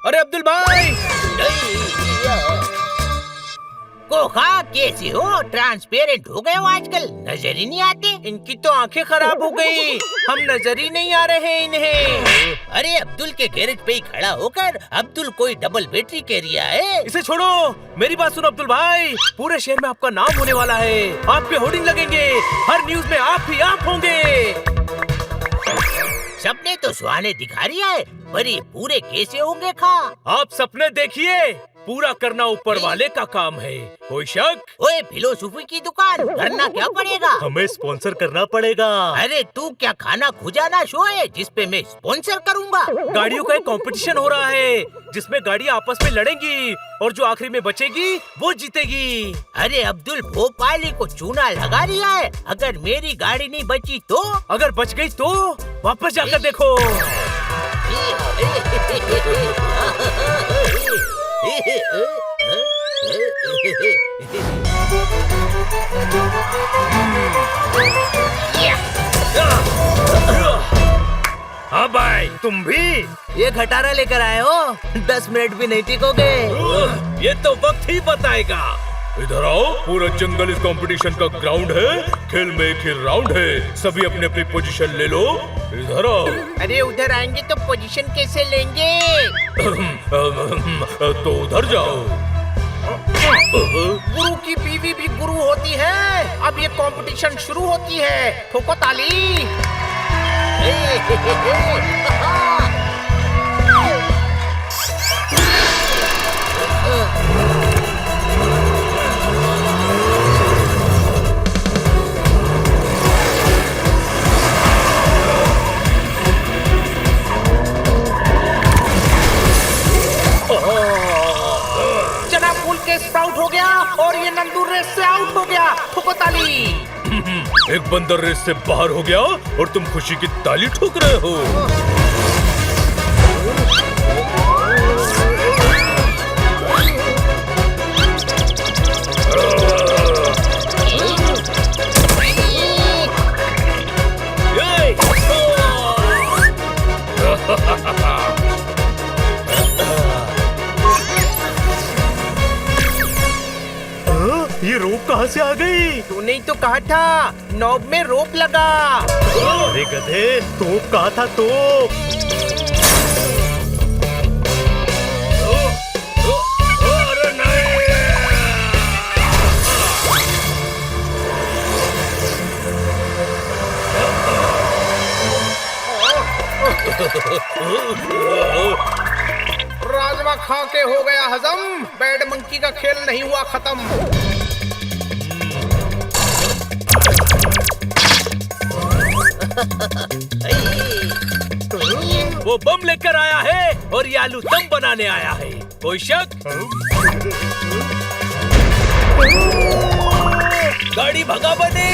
अरे अब्दुल भाई! कोका कैसे हो? ट्रांसपेरेंट हो गए हो आजकल, नजर ही नहीं आते। इनकी तो आंखें खराब हो गई, हम नजर ही नहीं आ रहे इन्हें। अरे अब्दुल के गैरेज पे ही खड़ा होकर अब्दुल कोई डबल बैटरी कैरियर है। इसे छोड़ो, मेरी बात सुनो अब्दुल भाई। पूरे शहर में आपका नाम होने वाला है, आपके होर्डिंग लगेंगे, हर न्यूज में आप ही आप होंगे। सपने तो सुहाने दिखा रही है, पर ये पूरे कैसे होंगे खा? आप सपने देखिए, पूरा करना ऊपर वाले का काम है। कोई शक? ओए फिलोसफी की दुकान, करना क्या पड़ेगा? हमें स्पॉन्सर करना पड़ेगा। अरे तू क्या खाना खुजाना शो है जिसपे मैं स्पॉन्सर करूंगा? गाड़ियों का एक कंपटीशन हो रहा है जिसमें गाड़ियां आपस में लड़ेंगी और जो आखिरी में बचेगी वो जीतेगी। अरे अब्दुल, भोपाली को चूना लगा लिया है। अगर मेरी गाड़ी नहीं बची तो? अगर बच गई तो वापस जाकर देखो। हाँ भाई, तुम भी ये खटारा लेकर आए हो? 10 मिनट भी नहीं टिकोगे। ये तो वक्त ही बताएगा। इधर आओ, पूरा जंगल इस कंपटीशन का ग्राउंड है। खेल में एक ही राउंड है, सभी अपनी अपनी पोजीशन ले लो। इधर आओ। अरे उधर आएंगे तो पोजीशन कैसे लेंगे? तो उधर जाओ। गुरु की बीवी भी गुरु होती है। अब ये कंपटीशन शुरू होती है, ठोको ताली। चना फूल के स्प्राउट हो गया और ये नंदू रेस से आउट हो गया, ठोको ताली। एक बंदर रेस से बाहर हो गया और तुम खुशी की ताली ठोक रहे हो। ये रोप कहाँ से आ गई? तूने ही तो कहा था नॉब में रोप लगा। अरे गधे, तोप कहा था तोप। अरे नहीं। राजमा खा के हो गया हजम, बैड मंकी का खेल नहीं हुआ खत्म। वो बम लेकर आया है और ये आलू दम बनाने आया है। कोई शक? गाड़ी भगा बने।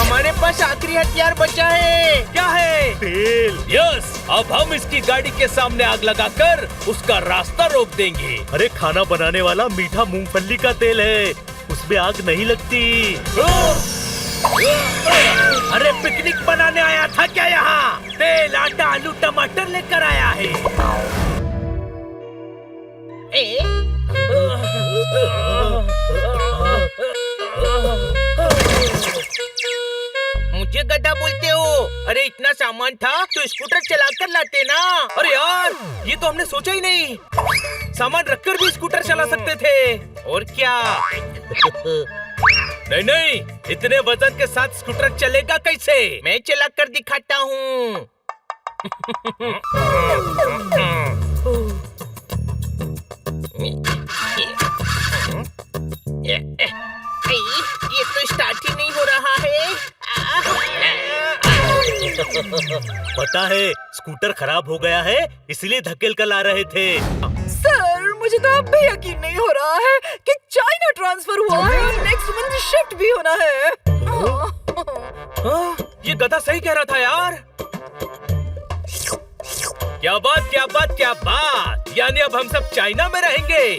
हमारे पास आखिरी हथियार बचा है। क्या है? तेल। यस, अब हम इसकी गाड़ी के सामने आग लगाकर उसका रास्ता रोक देंगे। अरे खाना बनाने वाला मीठा मूंगफली का तेल है, उसमें आग नहीं लगती। अरे पिकनिक बनाने आया था क्या यहाँ? तेल, आटा, आलू, टमाटर लेकर आया है। मुझे गधा बोलते हो? अरे इतना सामान था तो स्कूटर चलाकर लाते ना। अरे यार, ये तो हमने सोचा ही नहीं। सामान रखकर भी स्कूटर चला सकते थे। और क्या? नहीं नहीं, इतने वजन के साथ स्कूटर चलेगा कैसे? मैं चला कर दिखाता हूँ। ये तो स्टार्ट ही नहीं हो रहा है। पता है, स्कूटर खराब हो गया है, इसलिए धकेल कर ला रहे थे। सर, मुझे तो अब भी यकीन नहीं हो रहा है कि चाइना ट्रांसफर हुआ है और नेक्स्ट मंथ शिफ्ट भी होना है। ये गधा सही कह रहा था यार। क्या बात क्या बात क्या बात, यानी अब हम सब चाइना में रहेंगे।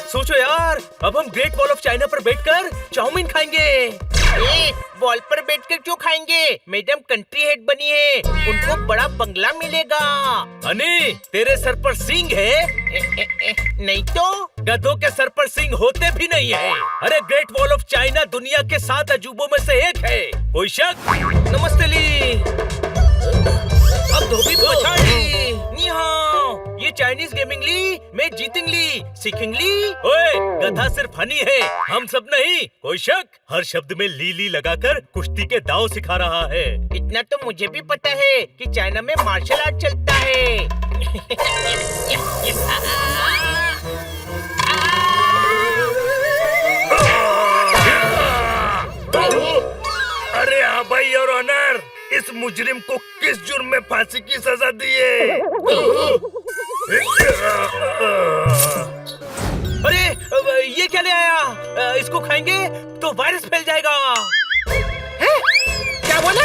सोचो यार, अब हम ग्रेट वॉल ऑफ चाइना पर बैठकर चाउमीन खाएंगे। वॉल पर बैठकर क्यों खाएंगे? मैडम कंट्री हेड बनी है, उनको बड़ा बंगला मिलेगा। अनी, तेरे सर पर सींग है? नहीं तो गधों के सर पर सींग होते भी नहीं है। अरे ग्रेट वॉल ऑफ चाइना दुनिया के 7 अजूबों में से एक है, कोई शक? नमस्ते ली, अब धोबी पछाड़ी। नी हाओ, ये चाइनीज गेमिंग ली, मैं जीतिंग ली, सीखिंग ली। ओए, गधा सिर्फ हनी है, हम सब नहीं, कोई शक? हर शब्द में ली लगाकर कुश्ती के दांव सिखा रहा है। इतना तो मुझे भी पता है कि चाइना में मार्शल आर्ट चलता है। अरे हाँ भाई और ऑनर, इस मुजरिम को किस जुर्म में फांसी की सजा दी है? अरे ये क्या ले आया? इसको खाएंगे तो वायरस फैल जाएगा। क्या बोला?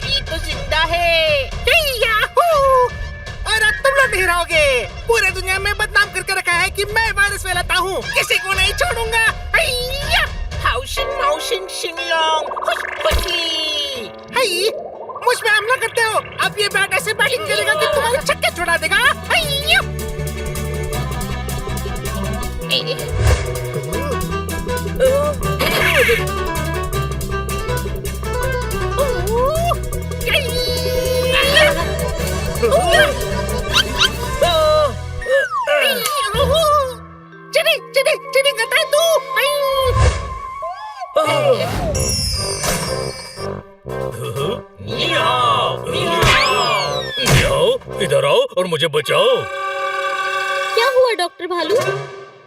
ये तो जिंदा है। और अब तुम लोग नहीं रहोगे। पूरे दुनिया में बदनाम करके रखा है कि मैं वायरस फैलाता हूँ, किसी को नहीं छोड़ूंगा। हाउशिंग माउशिंग शिंगलोंग हुश हुशी। मुझ पे हमला करते हो, अब ये बैट ऐसे बैटिंग करेगा कि तुम्हारे छक्के छुड़ा देगा। चीटिंग करता है तू। इधर आओ और मुझे बचाओ। क्या हुआ डॉक्टर भालू?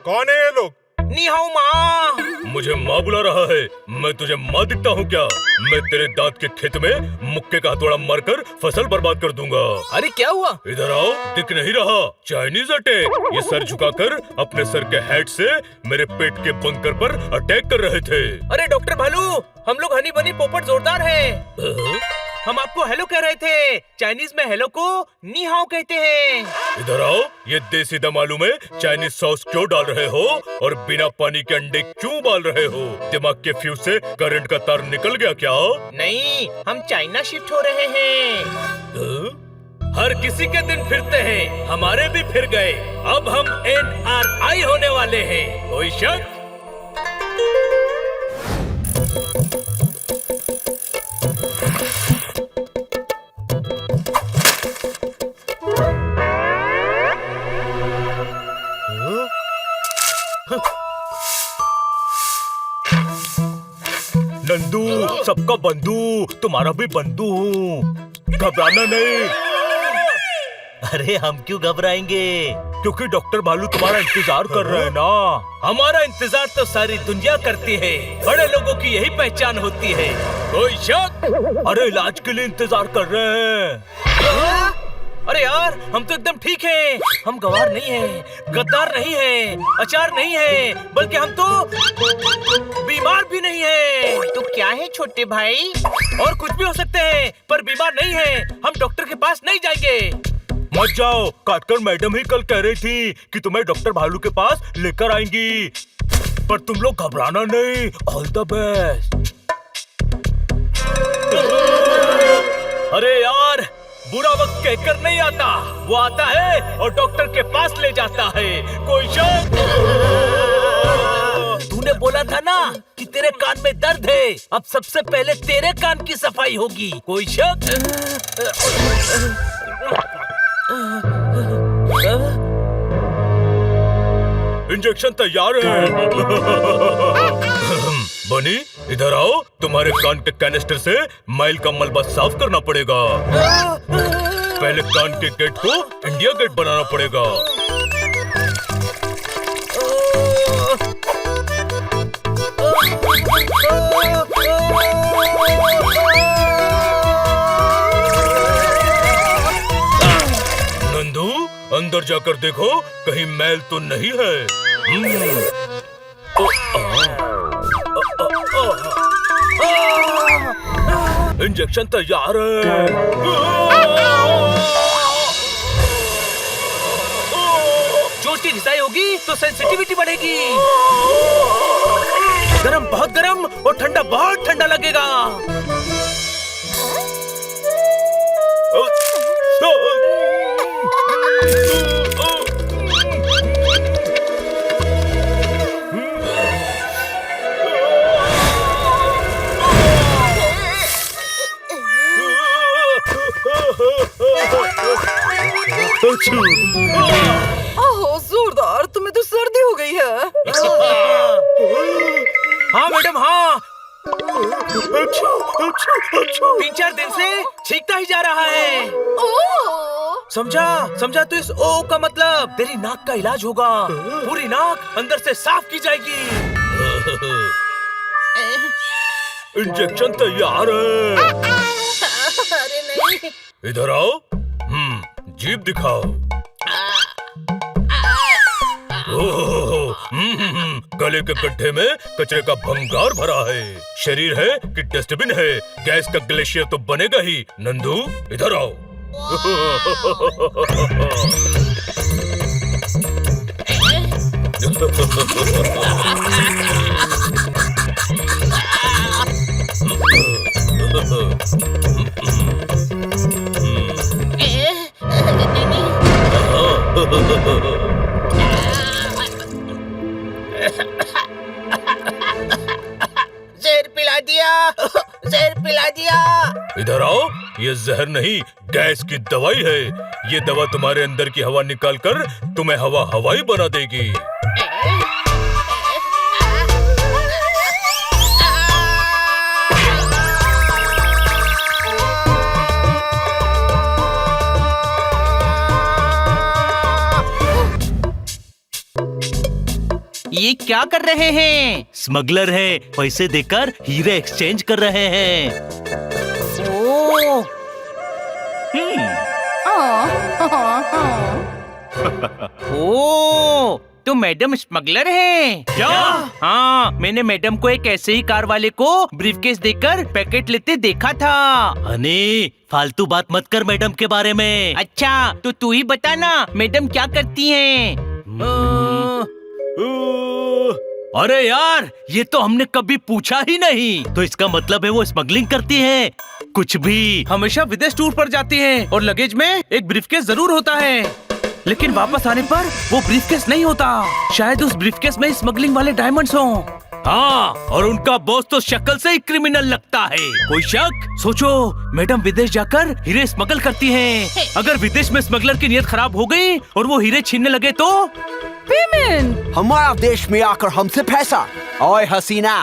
कौन है ये लोग? नी हाओ माँ। मुझे माँ बुला रहा है। मैं तुझे माँ दिखता हूँ क्या? मैं तेरे दांत के खेत में मुक्के का हथौड़ा मारकर फसल बर्बाद कर दूंगा। अरे क्या हुआ? इधर आओ, दिख नहीं रहा? Chinese attack. ये सर झुकाकर अपने सर के हेड से मेरे पेट के बंकर पर अटैक कर रहे थे। अरे डॉक्टर भालू, हम लोग हनी बनी पोपट जोरदार हैं। हम आपको हेलो कह रहे थे। चाइनीज में हेलो को नी हाओ कहते हैं। इधर आओ, ये देसी दम आलू में चाइनीज सॉस क्यों डाल रहे हो और बिना पानी के अंडे क्यों उबाल रहे हो? दिमाग के फ्यूज से करंट का तार निकल गया क्या? नहीं, हम चाइना शिफ्ट हो रहे हैं। हर किसी के दिन फिरते हैं, हमारे भी फिर गए। अब हम NRI होने वाले हैं, कोई शक? नंदू, सबका बंधु, तुम्हारा भी बंधु हूँ, घबराना नहीं। अरे हम क्यों घबराएंगे? क्योंकि डॉक्टर भालू तुम्हारा इंतजार कर रहे हैं ना। हमारा इंतजार तो सारी दुनिया करती है, बड़े लोगों की यही पहचान होती है, कोई शक? अरे इलाज के लिए इंतजार कर रहे हैं। अरे यार, हम तो एकदम ठीक हैं। हम गवार नहीं हैं, गद्दार नहीं हैं, अचार नहीं हैं, बल्कि हम तो बीमार भी नहीं हैं। तो क्या है छोटे भाई? और कुछ भी हो सकते हैं, पर बीमार नहीं हैं। हम डॉक्टर के पास नहीं जाएंगे। मत जाओ, काटकर मैडम ही कल कह रही थी कि तुम्हें डॉक्टर भालू के पास लेकर आएंगी। पर तुम लोग घबराना नहीं। All the best. अरे यार, बुरा वक्त कहकर नहीं आता, वो आता है और डॉक्टर के पास ले जाता है, कोई शक? तूने बोला था ना कि तेरे कान में दर्द है, अब सबसे पहले तेरे कान की सफाई होगी, कोई शक? इंजेक्शन तैयार है। बनी इधर आओ, तुम्हारे कान के कैनिस्टर से मैल का मलबा साफ करना पड़ेगा। पहले कान के गेट को इंडिया गेट बनाना पड़ेगा। नंदू अंदर जाकर देखो कहीं मैल तो नहीं है। इंजेक्शन तैयार है। जोश की घिसाई होगी तो सेंसिटिविटी बढ़ेगी। गरम बहुत गरम और ठंडा बहुत ठंडा लगेगा। ओह जोरदार, तुम्हें तो सर्दी हो गई है। हाँ मैडम हाँ, 3-4 दिन से छींकता ही जा रहा है। समझा तो इस ओ का मतलब तेरी नाक का इलाज होगा। पूरी नाक अंदर से साफ की जाएगी। इंजेक्शन तैयार है। अरे नहीं। इधर आओ। जीभ दिखाओ। गले के गड्ढे में कचरे का भंगार भरा है। शरीर है कि डस्टबिन है? गैस का ग्लेशियर तो बनेगा ही। नंदू इधर आओ। जहर पिला दिया, जहर पिला दिया। इधर आओ। ये जहर नहीं, गैस की दवाई है। ये दवा तुम्हारे अंदर की हवा निकाल कर तुम्हें हवाई बना देगी। ये क्या कर रहे हैं? स्मगलर है, पैसे देकर हीरे एक्सचेंज कर रहे हैं। ओह, ओह, तो मैडम स्मगलर है क्या? हाँ, मैंने मैडम को एक ऐसे ही कार वाले को ब्रीफकेस देकर पैकेट लेते देखा था। हनी, फालतू बात मत कर मैडम के बारे में। अच्छा, तो तू ही बता ना, मैडम क्या करती हैं? अरे यार, ये तो हमने कभी पूछा ही नहीं। तो इसका मतलब है वो स्मगलिंग करती है? कुछ भी। हमेशा विदेश टूर पर जाती हैं और लगेज में एक ब्रीफकेस जरूर होता है, लेकिन वापस आने पर वो ब्रीफकेस नहीं होता। शायद उस ब्रीफकेस में स्मगलिंग वाले डायमंड्स हों। हाँ, और उनका बॉस तो शक्ल से ही क्रिमिनल लगता है। कोई शक? सोचो, मैडम विदेश जाकर हीरे स्मगल करती हैं। अगर विदेश में स्मगलर की नीयत खराब हो गई और वो हीरे छीनने लगे तो? पेमेंट। हमारा देश में आकर हमसे पैसा। ओए हसीना,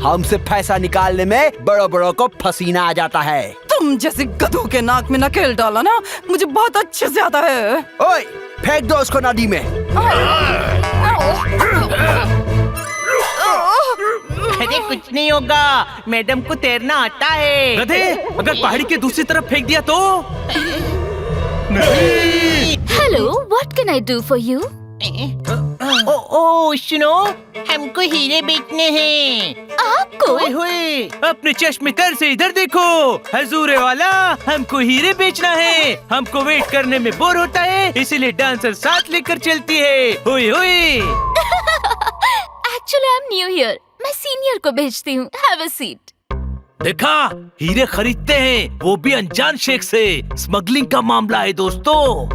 हमसे पैसा निकालने में बड़ों बड़ों को पसीना आ जाता है। तुम जैसे गधों के नाक में नकेल डाला ना, मुझे बहुत अच्छे से आता है। ओए, फेंक दो उसको नदी में। अरे कुछ नहीं होगा, मैडम को तैरना आता है। गधे, अगर पहाड़ी के दूसरी तरफ फेंक दिया तो? Hello, what can I do for you? ओ सुनो, हमको हीरे बेचने हैं। आपको? ओए होए, अपने चश्मे तर से इधर देखो। हजूरे वाला, हमको हीरे बेचना है। हमको वेट करने में बोर होता है, इसीलिए डांसर साथ लेकर चलती है। होए होए। Actually I am new here, मैं सीनियर को भेजती हूँ। Have a seat. देखा, हीरे खरीदते हैं, वो भी अनजान शेख से। स्मगलिंग का मामला है दोस्तों।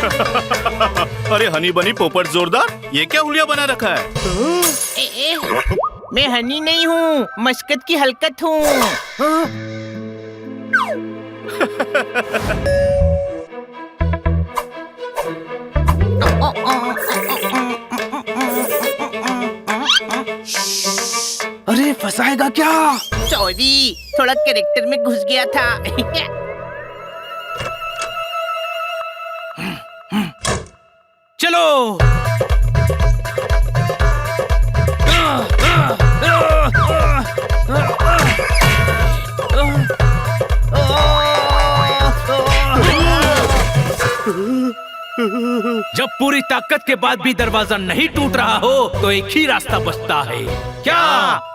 अरे हनी बनी पोपट जोरदार, ये क्या हुलिया बना रखा है? मैं हनी नहीं हूँ, मस्कत की हलकत हूँ। अरे फंसाएगा क्या? सॉरी, थोड़ा कैरेक्टर में घुस गया था। चलो। जब पूरी ताकत के बाद भी दरवाजा नहीं टूट रहा हो तो एक ही रास्ता बचता है। क्या?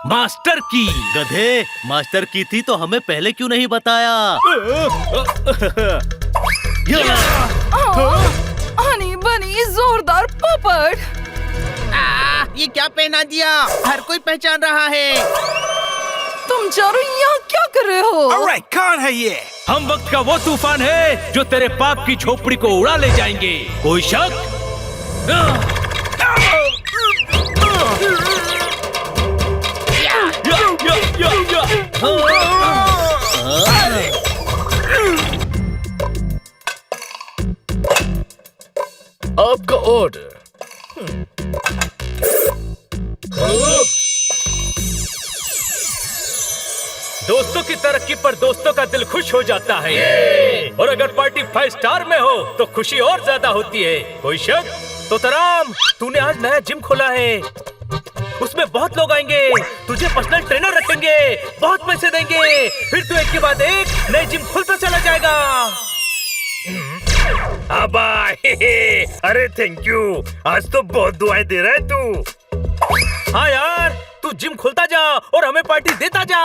मास्टर की। गधे, मास्टर की थी तो हमें पहले क्यों नहीं बताया? हनी बनी जोरदार पोपट। ये क्या पहना दिया? हर कोई पहचान रहा है। तुम चारों यहाँ क्या कर रहे हो? अरे कौन है ये? हम वक्त का वो तूफान है जो तेरे पाप की झोपड़ी को उड़ा ले जाएंगे। कोई शक? आपका ऑर्डर। दोस्तों की तरक्की पर दोस्तों का दिल खुश हो जाता है, और अगर पार्टी 5 स्टार में हो तो खुशी और ज्यादा होती है। कोई शक? तो तराम, तूने आज नया जिम खोला है, उसमें बहुत लोग आएंगे, तुझे पर्सनल ट्रेनर रखेंगे, बहुत पैसे देंगे, फिर तू एक के बाद एक नए जिम खुलता चला जाएगा। अरे थैंक यू, आज तो बहुत दुआएं दे रहा है तू। हाँ यार, तू जिम खोलता जा और हमें पार्टी देता जा।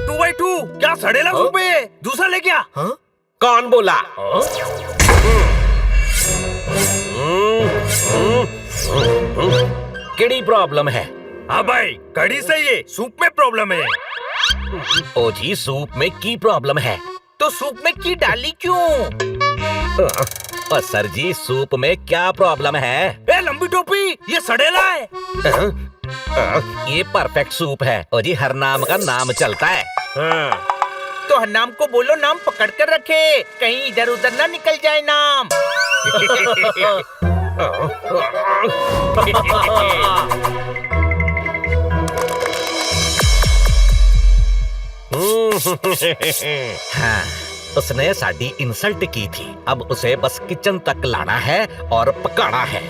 2x2 क्या सड़ेला सूप है? दूसरा ले क्या? कौन बोला? केड़ी प्रॉब्लम है? हाँ भाई, कड़ी से ये सूप में प्रॉब्लम है। ओ जी, सूप में की प्रॉब्लम है? तो सूप में की डाली क्यों? और सर जी, सूप में क्या प्रॉब्लम है? ए लंबी टोपी, ये सड़ेला है। ये परफेक्ट सूप है और जी हर नाम का नाम चलता है। तो हर नाम को बोलो, नाम पकड़ कर रखे, कहीं इधर उधर ना निकल जाए नाम। हाँ, उसने साडी इंसल्ट की थी, अब उसे बस किचन तक लाना है और पकाना है।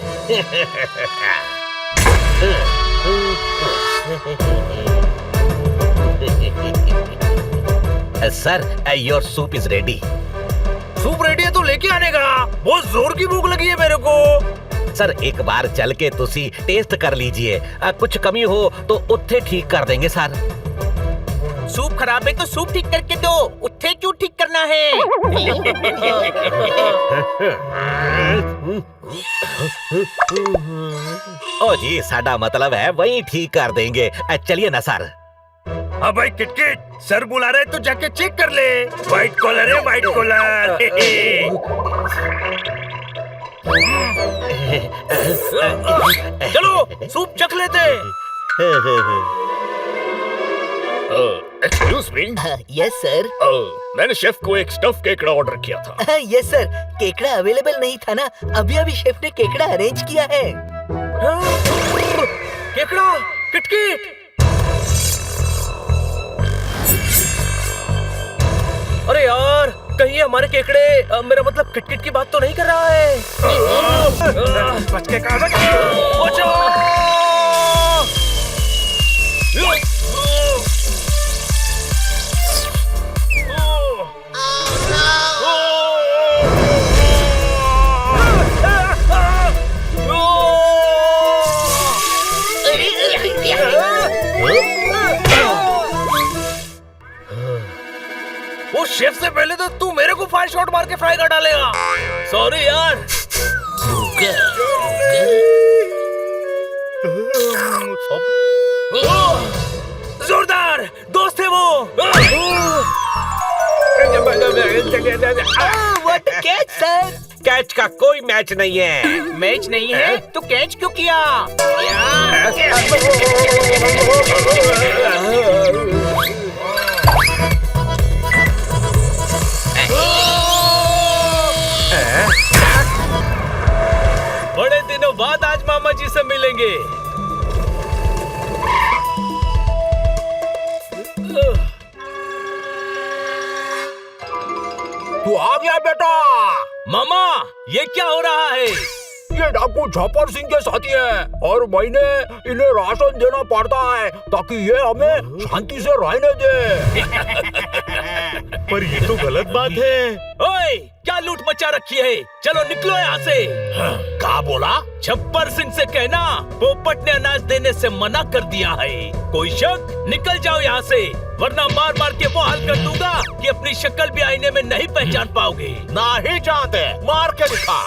Sir, your soup is ready. Soup ready है तो लेके आने का, बहुत जोर की भूख लगी है मेरे को। सर, एक बार चल के तुसी टेस्ट कर लीजिए, कुछ कमी हो तो उत्थे ठीक कर देंगे सर। सूप खराब है तो सूप ठीक करके दो, उत्थे क्यों ठीक करना है? ओ जी, साडा मतलब है वही ठीक कर देंगे। चलिए ना सर। हाँ भाई किटकिट, सर बुला रहे तो जाके चेक कर ले। व्हाइट कॉलर है, व्हाइट कॉलर। चलो सूप चख लेते। Excuse me. Yes sir. मैंने शेफ को एक स्टफ केकड़ा ऑर्डर किया था। यस सर, केकड़ा अवेलेबल नहीं था ना, अभी अभी शेफ ने केकड़ा अरेंज किया है। केकड़ा, किटकिट। अरे यार, कहीं हमारे केकड़े, मेरा मतलब किटकिट की बात तो नहीं कर रहा है। बच के कहाँ वो शेफ से पहले तो तू मेरे को 5 शॉट मार के फ्राई कर डालेगा। सॉरी यार। जोरदार दोस्त है वो। What catch sir? कैच का कोई मैच नहीं है। मैच नहीं है तो कैच क्यों किया? बड़े दिनों बाद आज मामा जी से मिलेंगे। तू आ गया बेटा। मामा ये क्या हो रहा है? ये डाकू छपर सिंह के साथी है और महीने इन्हें राशन देना पड़ता है ताकि ये हमें शांति से रहने दे। पर ये तो गलत बात है। ओए क्या लूट मचा रखी है? चलो निकलो यहाँ से। क्या बोला? छप्पर सिंह से कहना पोपट ने अनाज देने से मना कर दिया है। कोई शक? निकल जाओ यहाँ से, वरना मार मार के वो हाल कर दूंगा कि अपनी शक्ल भी आईने में नहीं पहचान पाओगे। नहीं चाहते, मार के दिखा।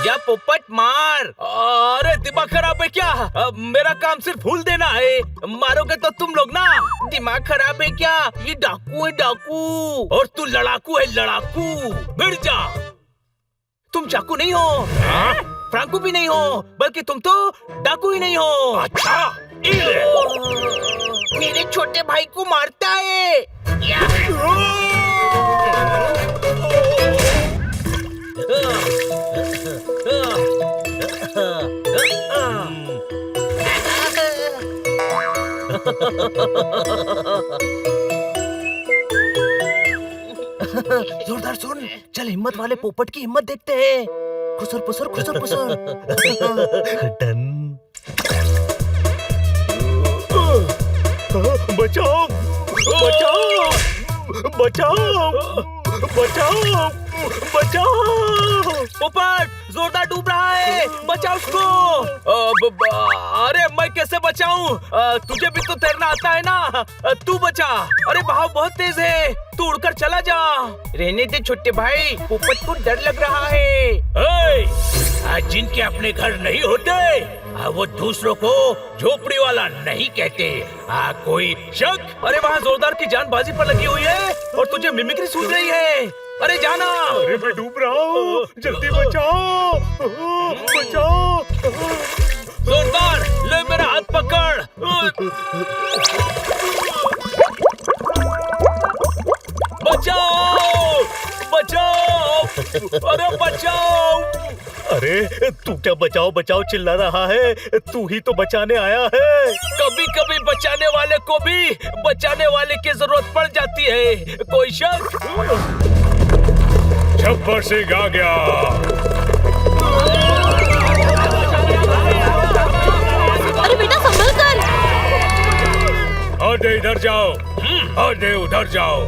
या पोपट मार। अरे दिमाग खराब है क्या? मेरा काम सिर्फ फूल देना है, मारोगे तो तुम लोग ना। दिमाग खराब है क्या? ये डाकू है डाकू, और तू लड़ाकू है लड़ाकू। भिड़ जा। तुम चाकू नहीं हो, फ्रांकू भी नहीं हो, बल्कि तुम तो डाकू ही नहीं हो। अच्छा, मेरे छोटे भाई को मारता है। जोरदार सुन, चल हिम्मत वाले पोपट की हिम्मत देखते हैं। खुसर पुसर खुसर पुसर। बचाओ बचाओ बचाओ बचाओ बचाओ। पोपट जोरदार डूब रहा है, बचाओ उसको। अरे मैं कैसे बचाऊं? तुझे भी तो तैरना आता है ना, तू बचा। अरे बहाव बहुत तेज है, तू उड़कर चला जा। रहने दे छोटे भाई, पोपट को डर लग रहा है। जिनके अपने घर नहीं होते वो दूसरों को झोपड़ी वाला नहीं कहते। कोई शक? अरे वहाँ जोरदार की जान बाजी पर लगी हुई है और तुझे मिमिक्री सूझ रही है। अरे जाना। अरे मैं डूब रहा हूँ, जल्दी बचाओ बचाओ। जोरदार ले मेरा हाथ पकड़। बचाओ बचाओ, अरे बचाओ। अरे तू क्या बचाओ बचाओ चिल्ला रहा है? तू ही तो बचाने आया है। कभी कभी बचाने वाले को भी बचाने वाले की जरूरत पड़ जाती है। कोई शक? छप्पर सिंह आ गया। अरे बेटा संभल कर। आधे इधर जाओ, आधे उधर जाओ।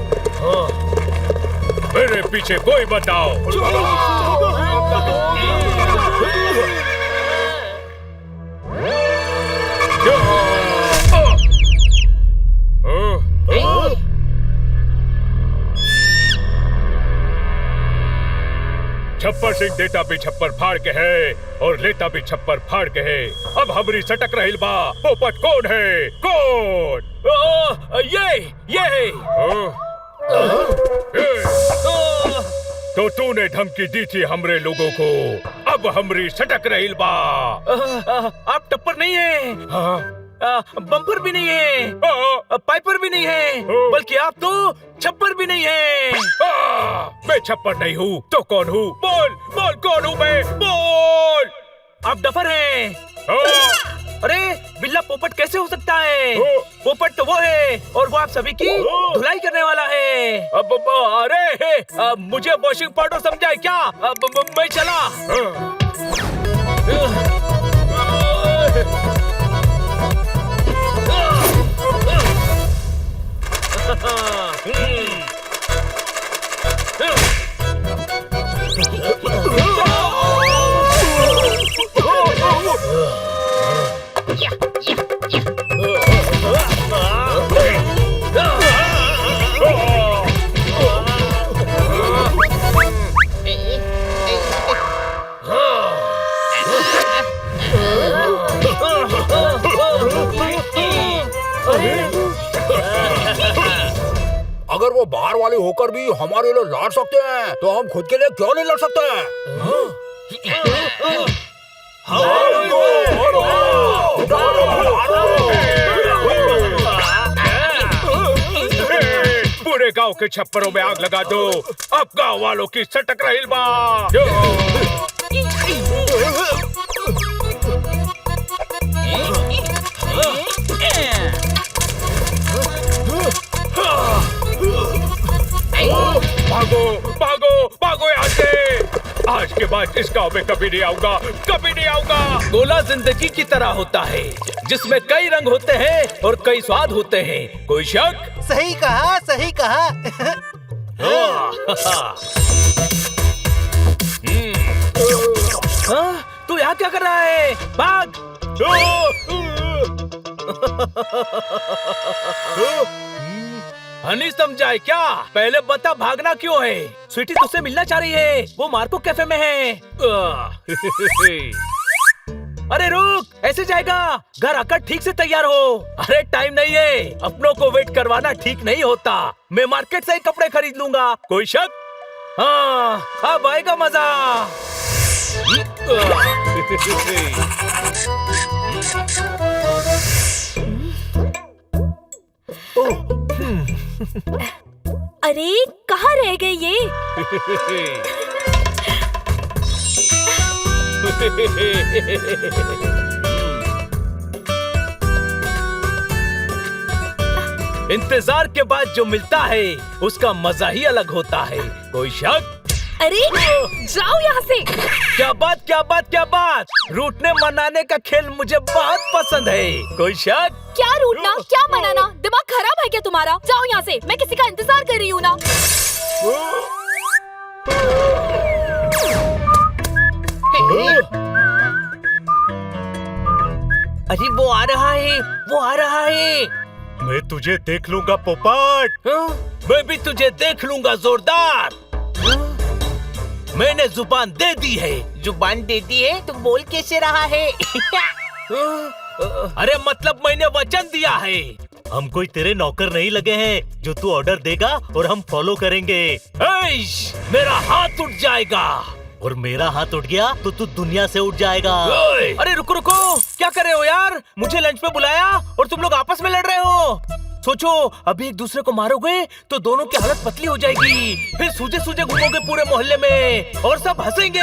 मेरे पीछे कोई मत आओ। छप्पर सिंह देता भी छप्पर फाड़ के है और लेता भी छप्पर फाड़ के है। अब हमरी सटक रहिल बा, पोपट कौन है? कौन? ये तो तूने धमकी दी थी हमरे लोगों को, अब हमरी सटक रहिल बा। आप टप्पर नहीं है, बम्पर भी नहीं है, पाइपर भी नहीं है, बल्कि आप तो छप्पर भी नहीं है। मैं छप्पर नहीं हूँ तो कौन हूँ? बोल बोल कौन हूँ मैं? बोल। आप डफर हैं। अरे बिल्ला पोपट कैसे हो सकता है? पोपट तो वो है और वो आप सभी की धुलाई करने वाला है। अरे मुझे वॉशिंग पाउडर समझा है क्या? मैं चला। वो बाहर वाले होकर भी हमारे लिए लड़ सकते हैं, तो हम खुद के लिए क्यों नहीं लड़ सकते? पूरे गांव के छप्परों में आग लगा दो, अब गांव वालों की सटक रही बा। भागो भागो भागो यहाँ से। आज के बाद इस गांव में कभी नहीं आऊंगा, कभी नहीं आऊंगा। गोला जिंदगी की तरह होता है, जिसमें कई रंग होते हैं और कई स्वाद होते हैं। कोई शक? सही कहा, सही कहा। तू यहाँ क्या कर रहा है? भाग! हनी समझाए क्या? पहले बता भागना क्यों है? स्वीटी तुझसे मिलना चाह रही है, वो मार्को कैफे में है। अरे रुक, ऐसे जाएगा? घर आकर ठीक से तैयार हो। अरे टाइम नहीं है, अपनों को वेट करवाना ठीक नहीं होता। मैं मार्केट से ही कपड़े खरीद लूंगा। कोई शक? हाँ, अब आएगा मजा। अरे कहाँ रह गए ये? इंतजार के बाद जो मिलता है उसका मजा ही अलग होता है। कोई शक? अरे जाओ यहाँ से। क्या बात क्या बात क्या बात? रूठने मनाने का खेल मुझे बहुत पसंद है। कोई शक? क्या रूठना, क्या मनाना? दिमाग खराब है क्या तुम्हारा? जाओ यहाँ से, मैं किसी का इंतजार कर रही हूँ ना। अरे वो आ रहा है, वो आ रहा है। मैं तुझे देख लूंगा पोपट। मैं भी तुझे देख लूंगा जोरदार। मैंने जुबान दे दी है। जुबान दे दी है तो बोल कैसे रहा है? अरे मतलब मैंने वचन दिया है। हम कोई तेरे नौकर नहीं लगे हैं जो तू ऑर्डर देगा और हम फॉलो करेंगे। मेरा हाथ उठ जाएगा। और मेरा हाथ उठ गया तो तू दुनिया से उठ जाएगा। अरे रुको रुको, क्या कर रहे हो यार? मुझे लंच पे बुलाया और तुम लोग आपस में लड़ रहे हो। सोचो, अभी एक दूसरे को मारोगे तो दोनों की हालत पतली हो जाएगी। फिर सूजे सूजे घूमोगे पूरे मोहल्ले में और सब हंसेंगे।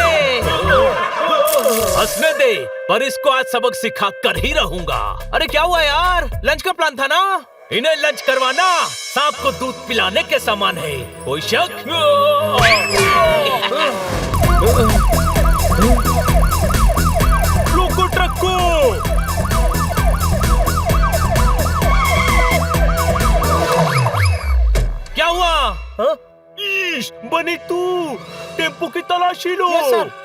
हंसने दे, पर इसको आज सबक सिखा कर ही रहूंगा। अरे क्या हुआ यार? लंच का प्लान था ना? इन्हें लंच करवाना सांप को दूध पिलाने के समान है। कोई शक? रोको ट्रक को। क्या हुआ? ईश, बनी तू टेम्पो की तलाशी लो। Yes sir.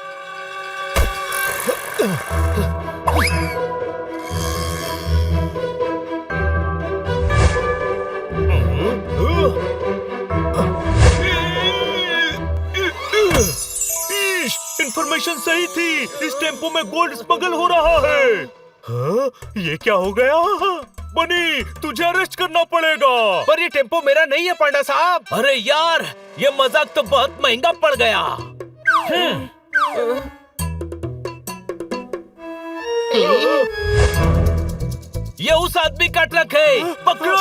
इंफॉर्मेशन सही थी, इस टेम्पो में गोल्ड स्मगल हो रहा है। हाँ, ये क्या हो गया? बनी, तुझे अरेस्ट करना पड़ेगा। पर ये टेम्पो मेरा नहीं है पांडा साहब। अरे यार, ये मजाक तो बहुत महंगा पड़ गया। ये उस आदमी का ट्रक है, पकड़ो।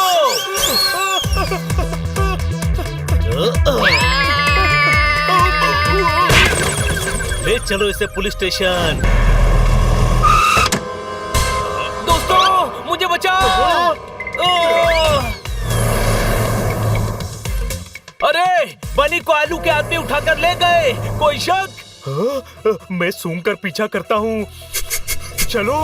ले चलो इसे पुलिस स्टेशन। दोस्तों, मुझे बचाओ। अरे, बनी को आलू के आदमी उठाकर ले गए। कोई शक? मैं सूंघ कर पीछा करता हूँ। चलो।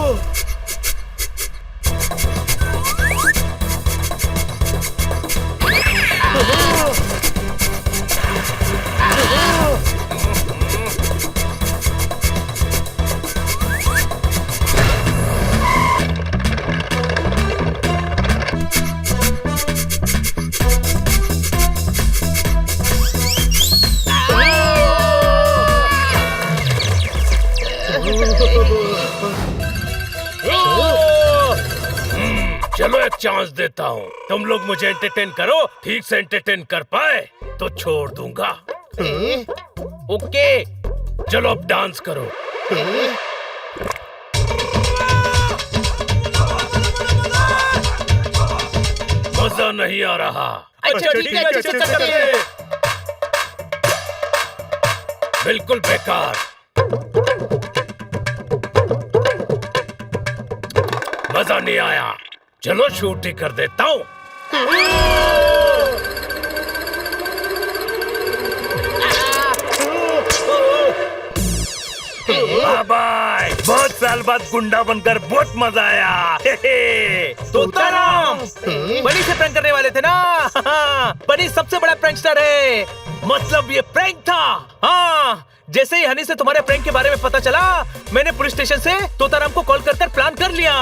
चांस देता हूँ। तुम लोग मुझे एंटरटेन करो, ठीक से एंटरटेन कर पाए तो छोड़ दूंगा। ओके। चलो अब डांस करो। मजा नहीं आ रहा। अच्छा ठीक है, अच्छे से करते हैं। बिल्कुल बेकार। मजा नहीं आया। चलो शूट ही कर देता हूँ। बाय। बहुत साल बाद गुंडा बनकर बहुत मजा आया। तोताराम बनी से प्रैंक करने वाले थे ना। बनी सबसे बड़ा प्रैंकस्टर है। मतलब ये प्रैंक था। हाँ, जैसे ही हनी से तुम्हारे प्रैंक के बारे में पता चला, मैंने पुलिस स्टेशन से तोताराम को कॉल कर प्लान कर लिया।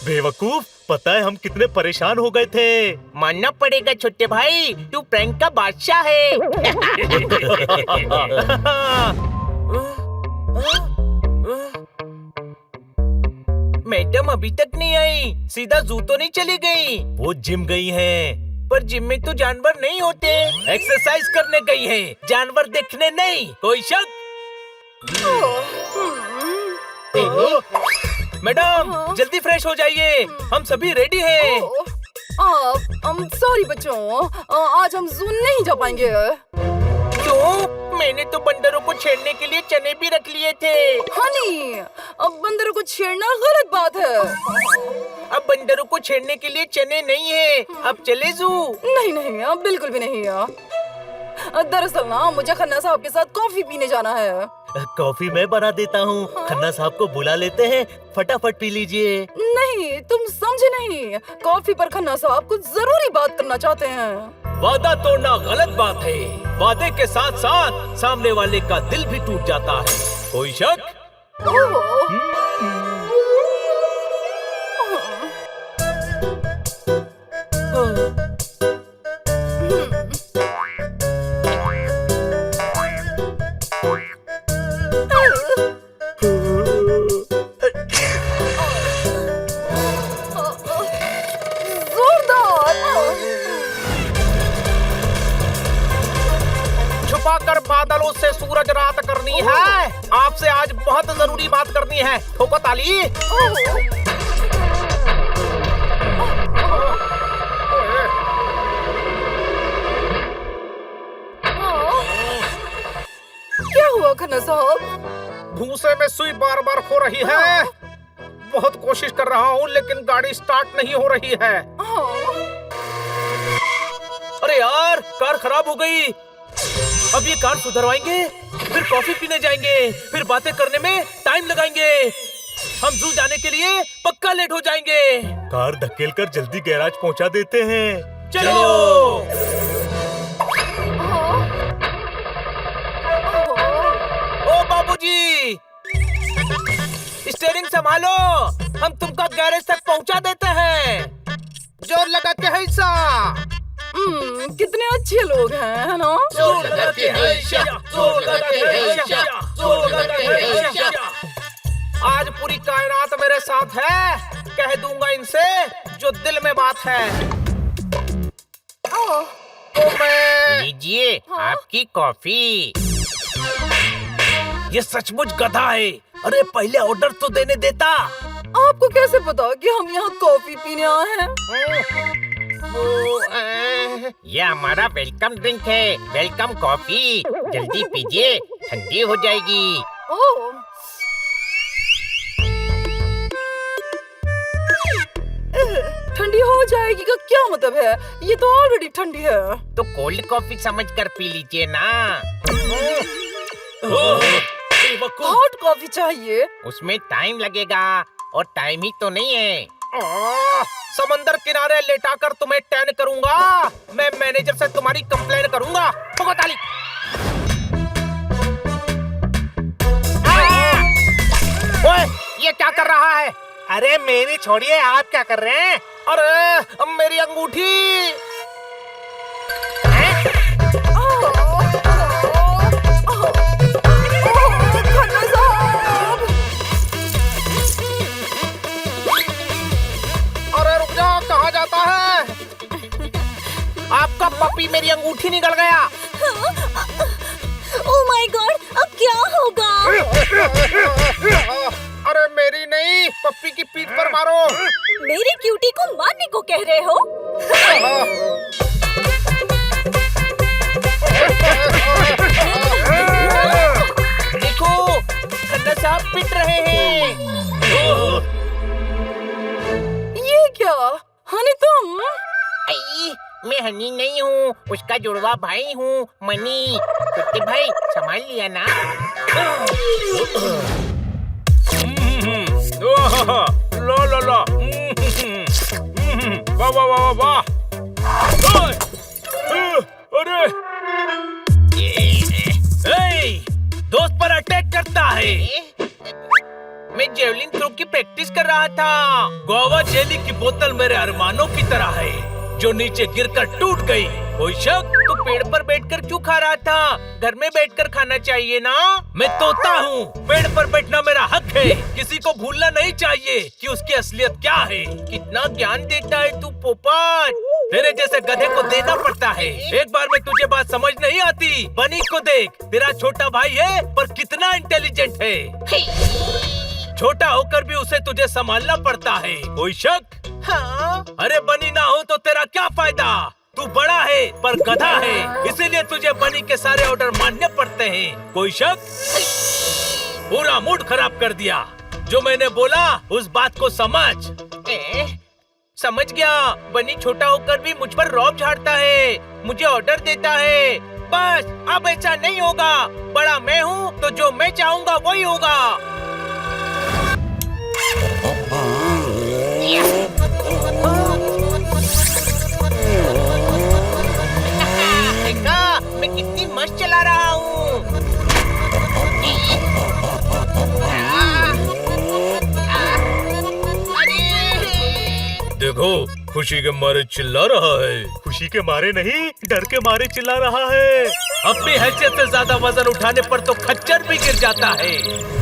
बेवकूफ, पता है हम कितने परेशान हो गए थे। मानना पड़ेगा छोटे भाई, तू प्रैंक का बादशाह है। मैडम अभी तक नहीं आई। सीधा जू तो नहीं चली गई? वो जिम गई हैं। पर जिम में तो जानवर नहीं होते। एक्सरसाइज करने गई है, जानवर देखने नहीं। कोई शक? मैडम जल्दी फ्रेश हो जाइए, हम सभी रेडी हैं। सॉरी बच्चों, आज हम जू नहीं जा पाएंगे। क्यों? मैंने तो बंदरों को छेड़ने के लिए चने भी रख लिए थे। हनी, अब बंदरों को छेड़ना गलत बात है। अब बंदरों को छेड़ने के लिए चने नहीं है। अब चले जू? नहीं नहीं, अब बिल्कुल भी नहीं है। दरअसल ना, मुझे खन्ना साहब के साथ कॉफी पीने जाना है। कॉफी मैं बना देता हूँ। खन्ना साहब को बुला लेते हैं, फटाफट पी लीजिए। नहीं, तुम समझे नहीं। कॉफी पर खन्ना साहब कुछ जरूरी बात करना चाहते हैं। वादा तोड़ना गलत बात है। वादे के साथ साथ सामने वाले का दिल भी टूट जाता है। कोई शक? छुपाकर बादलों से सूरज रात करनी है। आपसे आज बहुत जरूरी बात करनी है। ठोको ताली। क्या हुआ खन्ना साहब? भूसे में सुई बार बार खो रही है। बहुत कोशिश कर रहा हूँ लेकिन गाड़ी स्टार्ट नहीं हो रही है। अरे यार, कार खराब हो गई। अब ये कार सुधरवाएंगे, फिर कॉफी पीने जाएंगे, फिर बातें करने में टाइम लगाएंगे। हम जू जाने के लिए पक्का लेट हो जाएंगे। कार धकेल कर जल्दी गैराज पहुँचा देते हैं। चलो। ओ बाबूजी, स्टीयरिंग संभालो, हम तुमको गैरेज तक पहुंचा देते हैं। जोर लगा के है सा। कितने अच्छे लोग हैं, है ना? जोर लगा के है सा, जोर लगा के है सा, जोर लगा के है सा। आज पूरी कायनात मेरे साथ है। कह दूंगा इनसे जो दिल में बात है। तो मैं लीजिए आपकी कॉफी। ये सचमुच गधा है। अरे पहले ऑर्डर तो देने देता। आपको कैसे पता कि हम यहाँ कॉफी पीने आए हैं? ये हमारा वेलकम ड्रिंक है। Welcome coffee. जल्दी पीजिए, ठंडी हो जाएगी। ओह, ठंडी हो जाएगी का क्या मतलब है? ये तो ऑलरेडी ठंडी है। तो कोल्ड कॉफी समझकर पी लीजिए ना। हॉट कॉफी चाहिए। उसमें टाइम लगेगा और टाइम ही तो नहीं है। समंदर किनारे लेटाकर तुम्हें टैन करूंगा। मैं मैनेजर से तुम्हारी कंप्लेन करूंगा। ठोको ताली। ओए, ये क्या कर रहा है? अरे मेरी छोड़िए, आप क्या कर रहे हैं? अरे मेरी अंगूठी। अरे रुक जाओ, कहाँ आपका पपी मेरी अंगूठी निकल गया। ओह माय गॉड, अब क्या होगा? अरे मेरी नहीं, पप्पी की पीठ पर मारो। मेरी क्यूटी को मारने को कह रहे हो? देखो, खन्ना साहब पिट रहे हैं। ये क्या? हनी तुम? आई, मैं हनी नहीं हूँ, उसका जुड़वा भाई हूँ, मनी। कुत्ते भाई संभाल लिया ना। ला ला ला, वाह वाह वाह वाह। अरे दोस्त पर अटैक करता है। मैं जेवलिन थ्रो की प्रैक्टिस कर रहा था। गोवा जेली की बोतल मेरे अरमानों की तरह है, जो नीचे गिरकर टूट गई। कोई शक? तो पेड़ पर बैठकर क्यों खा रहा था? घर में बैठकर खाना चाहिए ना। मैं तोता हूँ, पेड़ पर बैठना मेरा हक है। किसी को भूलना नहीं चाहिए कि उसकी असलियत क्या है। कितना ज्ञान देता है तू पोपट। तेरे जैसे गधे को देना पड़ता है। एक बार में तुझे बात समझ नहीं आती। बनी को देख, तेरा छोटा भाई है पर कितना इंटेलिजेंट है। छोटा होकर भी उसे तुझे संभालना पड़ता है। कोई शक? हाँ? अरे बनी ना हो तो तेरा क्या फायदा? तू बड़ा है पर गधा है, इसीलिए तुझे बनी के सारे ऑर्डर मानने पड़ते हैं। कोई शक? पूरा मूड खराब कर दिया। जो मैंने बोला उस बात को समझ। समझ गया। बनी छोटा होकर भी मुझ पर रौब झाड़ता है, मुझे ऑर्डर देता है। बस अब ऐसा नहीं होगा। बड़ा मैं हूँ तो जो मैं चाहूँगा वही होगा। देखा, मैं कितनी मस्त चला रहा हूँ। देखो, खुशी के मारे चिल्ला रहा है। खुशी के मारे नहीं, डर के मारे चिल्ला रहा है। अपनी हैसियत से ज्यादा वजन उठाने पर तो खच्चर भी गिर जाता है।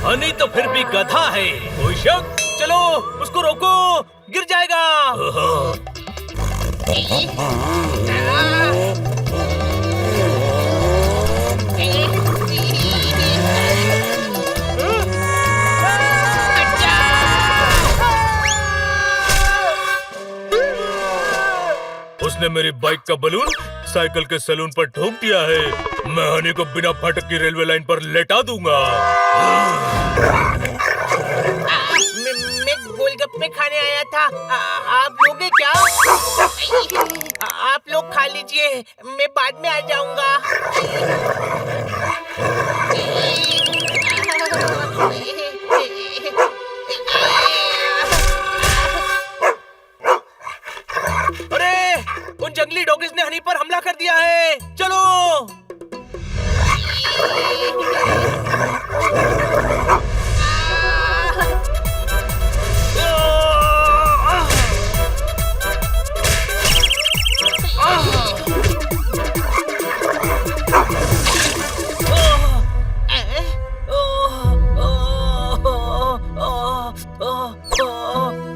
हनी तो फिर भी गधा है। कोई शक? चलो उसको रोको, गिर जाएगा। उसने मेरी बाइक का बलून साइकिल के सैलून पर ठोक दिया है। मैं हनी को बिना फाटक की रेलवे लाइन पर लेटा दूंगा। मैं गोलगप्पे खाने आया था। आप लोगे क्या? आप लोग खा लीजिए, मैं बाद में आ जाऊंगा। अरे उन जंगली डॉगीज ने हनी पर हमला कर दिया है। चलो।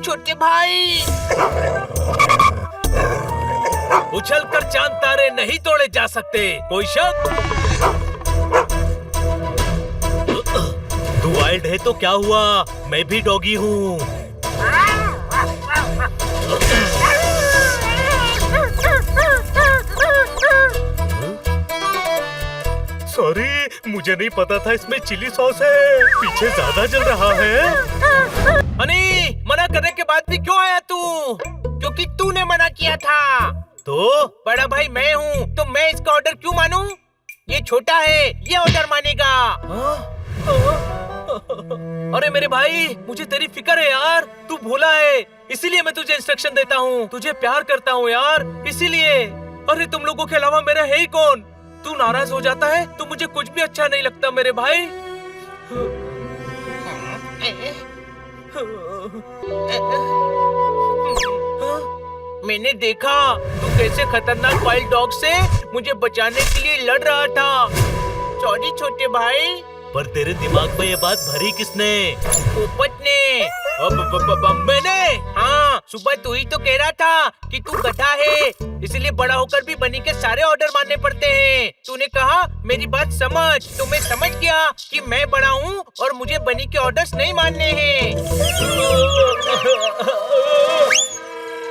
छोटे भाई, उछलकर चांद तारे नहीं तोड़े जा सकते। कोई शक? तू वाइल्ड है तो क्या हुआ, मैं भी डॉगी हूँ। सॉरी, मुझे नहीं पता था इसमें चिली सॉस है। पीछे ज्यादा जल रहा है। हनी, मना करने के बाद भी क्यों आया तू? क्योंकि तूने मना किया था। तो बड़ा भाई मैं हूँ, तो मैं इसका ऑर्डर क्यों मानूं? ये छोटा है, ये ऑर्डर मानेगा। अरे मेरे भाई, मुझे तेरी फिक्र है यार। तू भोला है, इसीलिए मैं तुझे इंस्ट्रक्शन देता हूँ। तुझे प्यार करता हूँ यार, इसीलिए। अरे तुम लोगों के अलावा मेरा है ही कौन? तू नाराज हो जाता है तो मुझे कुछ भी अच्छा नहीं लगता मेरे भाई। मैंने देखा तू कैसे खतरनाक वाइल्ड डॉग से मुझे बचाने के लिए लड़ रहा था। सॉरी छोटे भाई। पर तेरे दिमाग में ये बात भरी किसने? पोपट ने। मैंने? हाँ, सुबह तू ही तो कह रहा था कि तू गधा है, इसलिए बड़ा होकर भी बनी के सारे ऑर्डर मानने पड़ते हैं। तूने कहा मेरी बात समझ, तो मैं समझ गया कि मैं बड़ा हूँ और मुझे बनी के ऑर्डर्स नहीं मानने हैं।